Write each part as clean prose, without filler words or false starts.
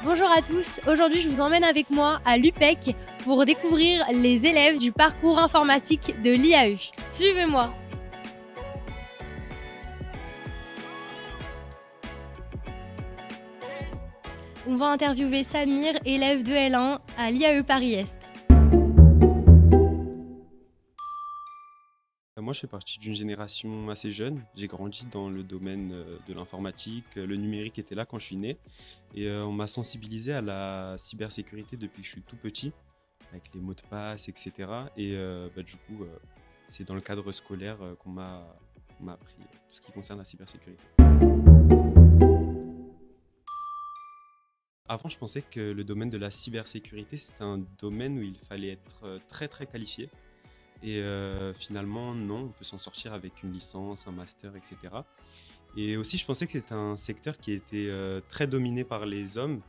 Bonjour à tous, aujourd'hui je vous emmène avec moi à l'UPEC pour découvrir les élèves du parcours informatique de l'IAE. Suivez-moi. On va interviewer Samir, élève de L1 à l'IAE Paris-Est. Moi, je fais partie d'une génération assez jeune. J'ai grandi dans le domaine de l'informatique. Le numérique était là quand je suis né. Et on m'a sensibilisé à la cybersécurité depuis que je suis tout petit, avec les mots de passe, etc. Et du coup, c'est dans le cadre scolaire qu'on m'a appris tout ce qui concerne la cybersécurité. Avant, je pensais que le domaine de la cybersécurité, c'était un domaine où il fallait être très très qualifié. Et finalement, non, on peut s'en sortir avec une licence, un master, etc. Et aussi, je pensais que c'était un secteur qui était très dominé par les hommes,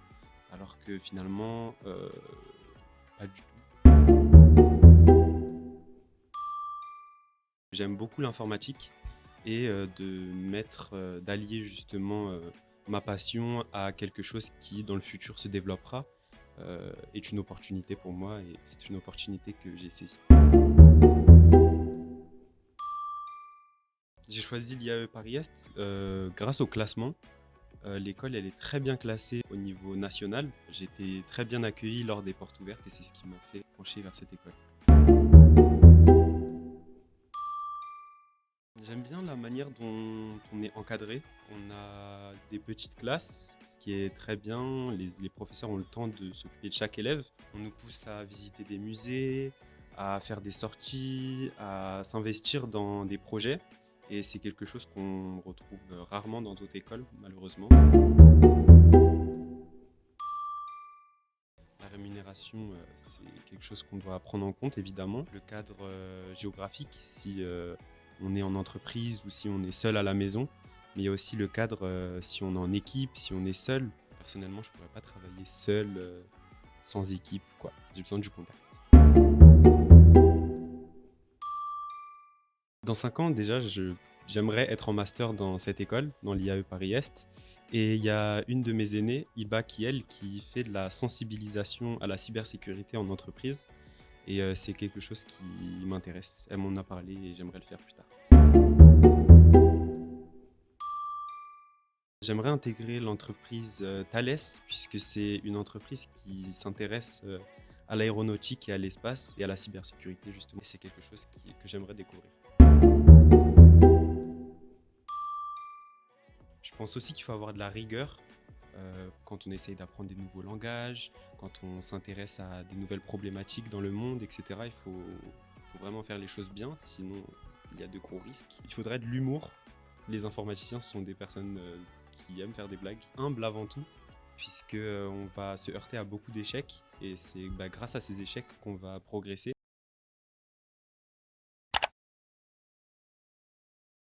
alors que finalement, pas du tout. J'aime beaucoup l'informatique et d'allier justement ma passion à quelque chose qui, dans le futur, se développera, est une opportunité pour moi et c'est une opportunité que j'ai saisie. J'ai choisi l'IAE Paris-Est grâce au classement. L'école, elle est très bien classée au niveau national. J'ai été très bien accueilli lors des portes ouvertes et c'est ce qui m'a fait pencher vers cette école. J'aime bien la manière dont on est encadré. On a des petites classes, ce qui est très bien. Les professeurs ont le temps de s'occuper de chaque élève. On nous pousse à visiter des musées, à faire des sorties, à s'investir dans des projets. Et c'est quelque chose qu'on retrouve rarement dans d'autres écoles, malheureusement. La rémunération, c'est quelque chose qu'on doit prendre en compte, évidemment. Le cadre géographique, si on est en entreprise ou si on est seul à la maison. Mais il y a aussi le cadre si on est en équipe, si on est seul. Personnellement, je ne pourrais pas travailler seul, sans équipe, quoi. J'ai besoin du contact. Dans 5 ans, déjà, j'aimerais être en master dans cette école, dans l'IAE Paris-Est. Et il y a une de mes aînées, Iba Kiel, qui fait de la sensibilisation à la cybersécurité en entreprise. Et c'est quelque chose qui m'intéresse. Elle m'en a parlé et j'aimerais le faire plus tard. J'aimerais intégrer l'entreprise Thales, puisque c'est une entreprise qui s'intéresse à l'aéronautique et à l'espace et à la cybersécurité, justement. Et c'est quelque chose que j'aimerais découvrir. Je pense aussi qu'il faut avoir de la rigueur quand on essaye d'apprendre des nouveaux langages, quand on s'intéresse à des nouvelles problématiques dans le monde, etc. Il faut vraiment faire les choses bien, sinon il y a de gros risques. Il faudrait de l'humour. Les informaticiens sont des personnes qui aiment faire des blagues, humbles avant tout, puisque on va se heurter à beaucoup d'échecs et c'est grâce à ces échecs qu'on va progresser.